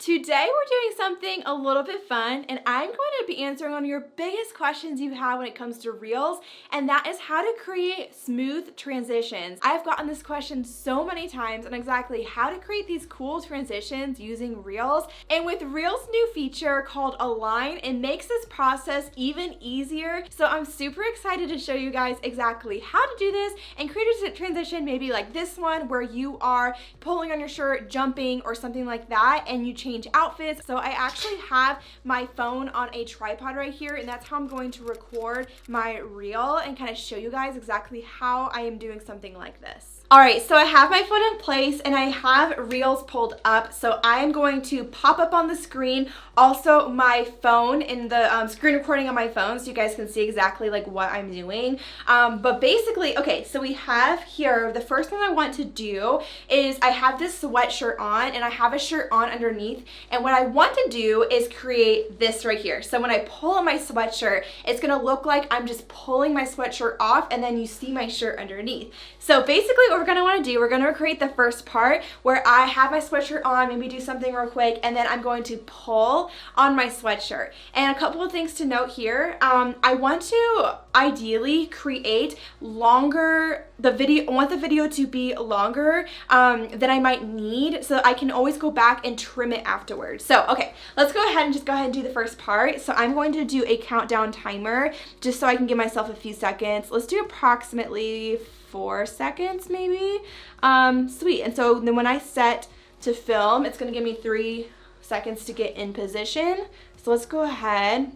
Today we're doing something a little bit fun, and I'm going to be answering one of your biggest questions you have when it comes to Reels, and that is how to create smooth transitions. I've gotten this question so many times on exactly how to create these cool transitions using Reels. And with Reels' new feature called Align, it makes this process even easier. So I'm super excited to show you guys exactly how to do this and create a transition maybe like this one where you are pulling on your shirt, jumping, or something like that, and you change outfits. So I actually have my phone on a tripod right here, and that's how I'm going to record my reel and kind of show you guys exactly how I am doing something like this. All right, so I have my phone in place and I have Reels pulled up. So I am going to pop up on the screen also my phone in the screen recording on my phone so you guys can see exactly like what I'm doing. But basically, okay, so we have here, the first thing I want to do is I have this sweatshirt on and I have a shirt on underneath. And what I want to do is create this right here. So when I pull on my sweatshirt, it's gonna look like I'm just pulling my sweatshirt off and then you see my shirt underneath. So basically what we're gonna wanna do, we're gonna create the first part where I have my sweatshirt on, maybe do something real quick, and then I'm going to pull on my sweatshirt. And a couple of things to note here, I want to ideally create longer, I want the video to be longer than I might need so I can always go back and trim it afterwards. So, okay, let's go ahead and do the first part. So I'm going to do a countdown timer just so I can give myself a few seconds. Let's do approximately 4 seconds maybe. Sweet. And so then when I set to film, it's going to give me 3 seconds to get in position. So let's go ahead.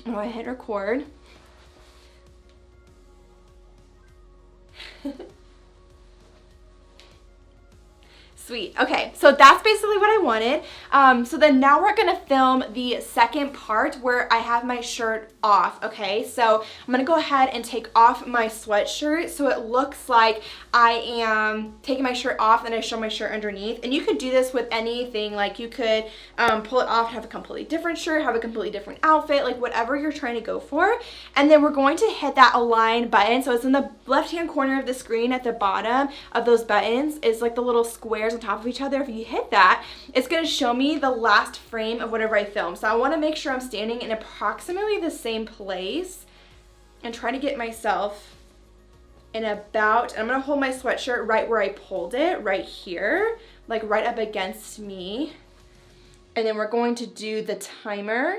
I'm going to hit record. Sweet. Okay, so that's basically what I wanted. So then now we're gonna film the second part where I have my shirt off, okay? So I'm gonna go ahead and take off my sweatshirt so it looks like I am taking my shirt off and I show my shirt underneath. And you could do this with anything, like you could pull it off, have a completely different shirt, have a completely different outfit, like whatever you're trying to go for. And then we're going to hit that align button. So it's in the left-hand corner of the screen at the bottom of those buttons is like the little squares on top of each other. If you hit that, it's going to show me the last frame of whatever I filmed. So I want to make sure I'm standing in approximately the same place and try to get myself in about, and I'm going to hold my sweatshirt right where I pulled it, right here, like right up against me. And then we're going to do the timer.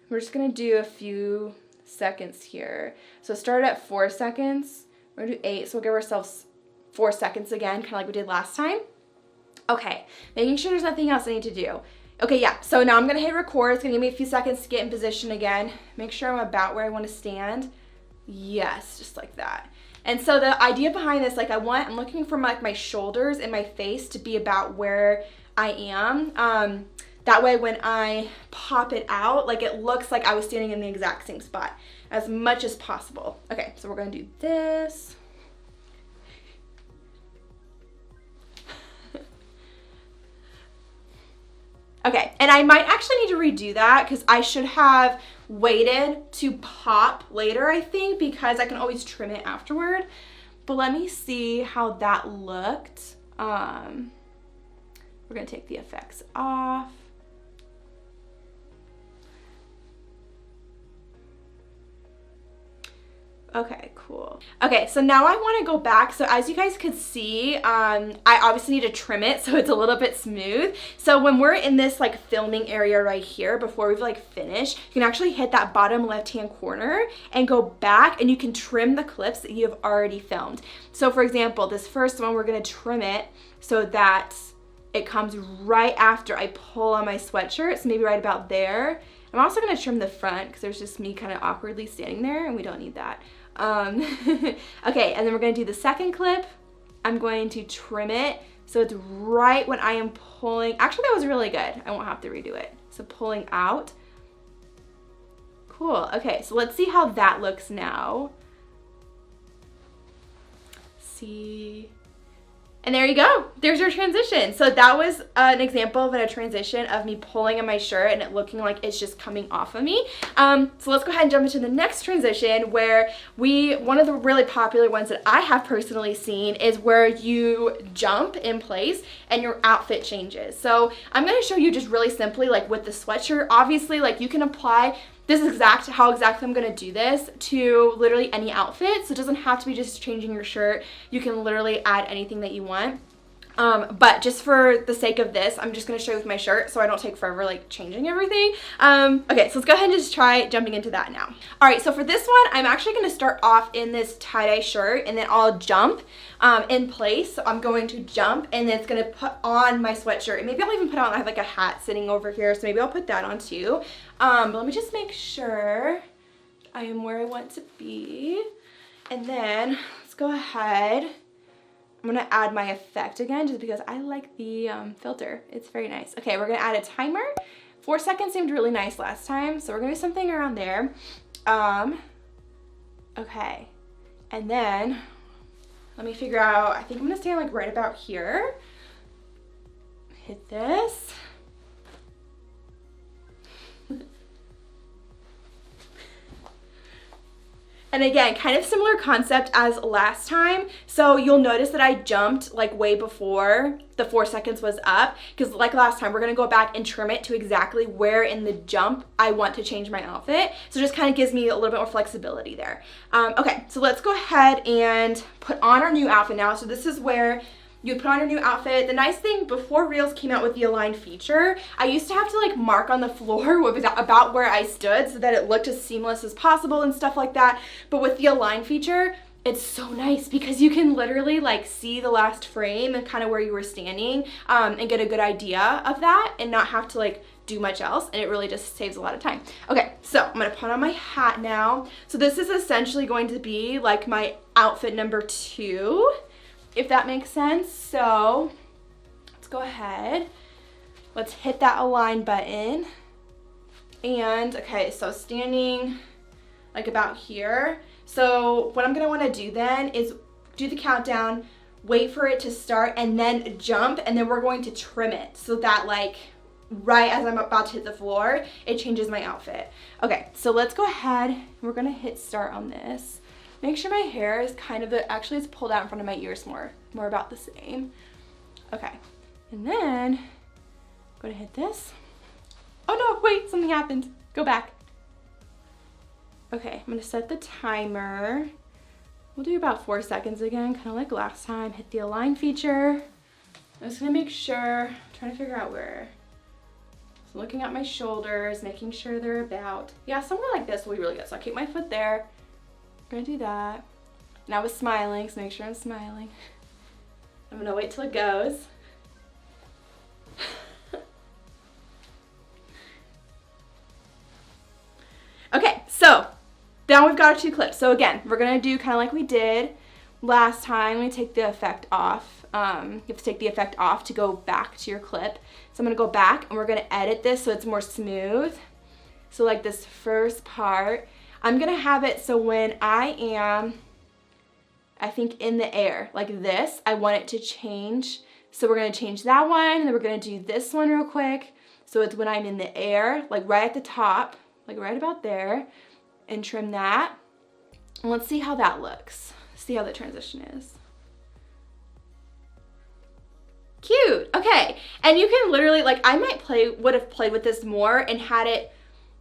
We're just going to do a few seconds here. So start at 4 seconds. We're going to do 8, so we'll give ourselves 4 seconds again, kind of like we did last time. Okay, making sure there's nothing else I need to do. Okay, yeah, so now I'm gonna hit record. It's gonna give me a few seconds to get in position again. Make sure I'm about where I wanna stand. Yes, just like that. And so the idea behind this, like I'm looking for my shoulders and my face to be about where I am. That way when I pop it out, like it looks like I was standing in the exact same spot as much as possible. Okay, so we're gonna do this. Okay, and I might actually need to redo that because I should have waited to pop later, I think, because I can always trim it afterward. But let me see how that looked. We're gonna take the effects off. Okay, cool. Okay, so now I want to go back. So as you guys could see, I obviously need to trim it so it's a little bit smooth. So when we're in this like filming area right here, before we've like finished, you can actually hit that bottom left-hand corner and go back and you can trim the clips that you have already filmed. So for example, this first one, we're going to trim it so that it comes right after I pull on my sweatshirt. So maybe right about there. I'm also going to trim the front because there's just me kind of awkwardly standing there and we don't need that. Okay, and then we're going to do the second clip. I'm going to trim it so it's right when I am pulling. Actually, that was really good. I won't have to redo it. So pulling out. Cool. Okay, so let's see how that looks now. See. And there you go. There's your transition. So that was an example of a transition of me pulling on my shirt and it looking like it's just coming off of me. So let's go ahead and jump into the next transition where one of the really popular ones that I have personally seen is where you jump in place and your outfit changes. So I'm going to show you just really simply like with the sweatshirt. Obviously, like you can apply this is how exactly I'm going to do this to literally any outfit. So it doesn't have to be just changing your shirt. You can literally add anything that you want. But just for the sake of this, I'm just going to show you with my shirt so I don't take forever like changing everything. Okay, so let's go ahead and just try jumping into that now. All right, so for this one, I'm actually going to start off in this tie-dye shirt and then I'll jump in place. So I'm going to jump and then it's going to put on my sweatshirt. And maybe I'll even put on, I have like a hat sitting over here, so maybe I'll put that on too. But let me just make sure I am where I want to be. And then let's go ahead. I'm going to add my effect again just because I like the filter. It's very nice. Okay, we're going to add a timer. 4 seconds seemed really nice last time, so we're going to do something around there. Okay, and then let me figure out, I think I'm going to stand like right about here. Hit this. And again, kind of similar concept as last time. So you'll notice that I jumped like way before the 4 seconds was up, because like last time, we're gonna go back and trim it to exactly where in the jump I want to change my outfit. So it just kind of gives me a little bit more flexibility there. Okay, so let's go ahead and put on our new outfit now. So this is where you put on your new outfit. The nice thing, before Reels came out with the align feature, I used to have to like mark on the floor about where I stood so that it looked as seamless as possible and stuff like that. But with the align feature, it's so nice because you can literally like see the last frame and kind of where you were standing and get a good idea of that and not have to like do much else, and it really just saves a lot of time. Okay, so I'm gonna put on my hat now. So this is essentially going to be like my outfit number 2. If that makes sense. So let's go ahead. Let's hit that align button. And okay, so standing like about here. So what I'm gonna wanna do then is do the countdown, wait for it to start, and then jump, and then we're going to trim it so that like right as I'm about to hit the floor, it changes my outfit. Okay, so let's go ahead. We're gonna hit start on this. Make sure my hair is kind of, actually it's pulled out in front of my ears more about the same. Okay, and then I'm gonna hit this. Oh no, wait, something happened. Go back. Okay, I'm gonna set the timer. We'll do about 4 seconds again, kind of like last time. Hit the align feature. I'm just gonna make sure, trying to figure out where. So looking at my shoulders, making sure they're about, yeah, somewhere like this will be really good. So I'll keep my foot there. Gonna do that. And I was smiling, so make sure I'm smiling. I'm gonna wait till it goes. Okay, so now we've got our 2 clips. So again, we're gonna do kind of like we did last time. Let me take the effect off. You have to take the effect off to go back to your clip. So I'm gonna go back and we're gonna edit this so it's more smooth. So like this first part, I'm gonna have it so when I am, I think in the air, like this, I want it to change. So we're gonna change that one, and then we're gonna do this one real quick. So it's when I'm in the air, like right at the top, like right about there, and trim that. And let's see how that looks. See how the transition is. Cute, okay. And you can literally, like I would have played with this more and had it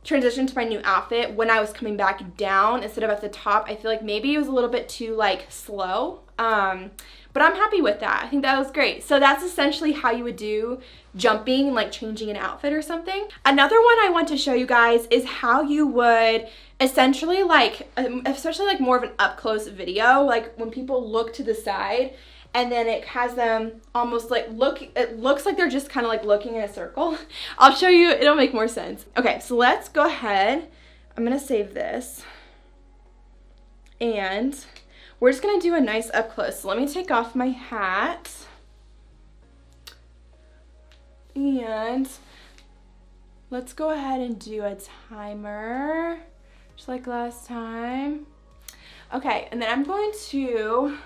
transition to my new outfit when I was coming back down instead of at the top. I feel like maybe it was a little bit too like slow, but I'm happy with that. I think that was great. So that's essentially how you would do jumping, like changing an outfit or something. Another one I want to show you guys is how you would essentially like, especially like more of an up close video, like when people look to the side and then it has them almost like it looks like they're just kind of like looking in a circle. I'll show you, it'll make more sense. Okay, so let's go ahead. I'm gonna save this. And we're just gonna do a nice up close. So let me take off my hat. And let's go ahead and do a timer, just like last time. Okay, and then I'm going to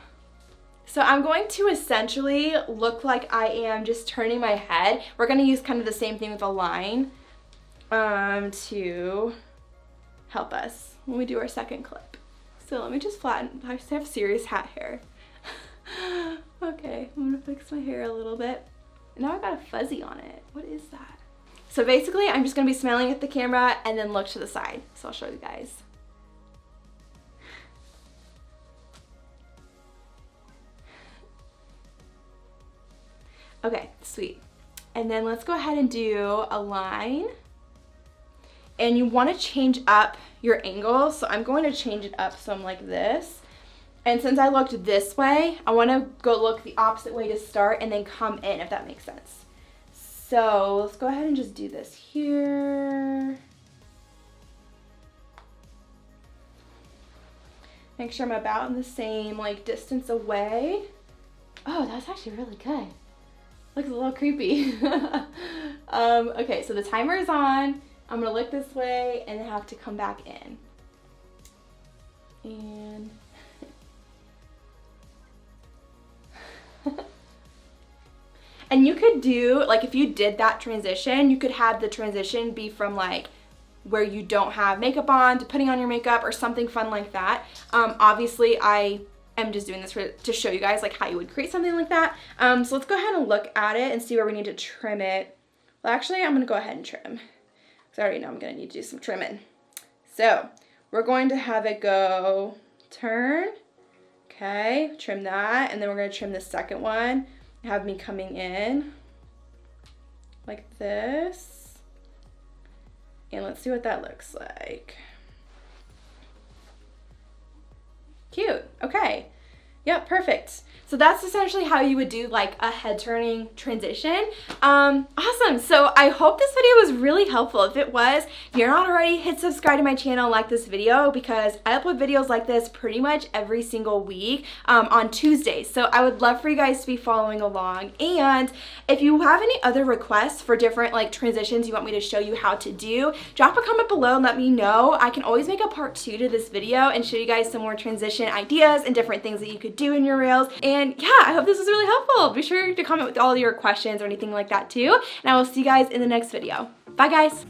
So I'm going to essentially look like I am just turning my head. We're going to use kind of the same thing with a line to help us when we do our second clip. So let me just flatten. I just have serious hat hair. Okay, I'm gonna fix my hair a little bit. Now I got a fuzzy on it. What is that? So basically, I'm just gonna be smiling at the camera and then look to the side. So I'll show you guys. Okay, sweet. And then let's go ahead and do a line. And you want to change up your angle. So I'm going to change it up so I'm like this. And since I looked this way, I want to go look the opposite way to start and then come in, if that makes sense. So let's go ahead and just do this here. Make sure I'm about in the same like distance away. Oh, that's actually really good. Looks a little creepy. Okay, so the timer is on. I'm gonna look this way and then have to come back in. And and you could do, like if you did that transition, you could have the transition be from like where you don't have makeup on to putting on your makeup or something fun like that. Obviously I am just doing this to show you guys like how you would create something like that. So let's go ahead and look at it and see where we need to trim it. Well, actually I'm gonna go ahead and trim. I already know I'm gonna need to do some trimming. So we're going to have it go turn, okay, trim that, and then we're gonna trim the second one, have me coming in like this, and let's see what that looks like. Cute, okay, yep, perfect. So that's essentially how you would do like a head turning transition. Awesome. So I hope this video was really helpful. If it was, if you're not already, hit subscribe to my channel, like this video, because I upload videos like this pretty much every single week on Tuesdays. So I would love for you guys to be following along. And if you have any other requests for different like transitions you want me to show you how to do, drop a comment below and let me know. I can always make a part 2 to this video and show you guys some more transition ideas and different things that you could do in your reels. And yeah, I hope this was really helpful. Be sure to comment with all your questions or anything like that too. And I will see you guys in the next video. Bye guys.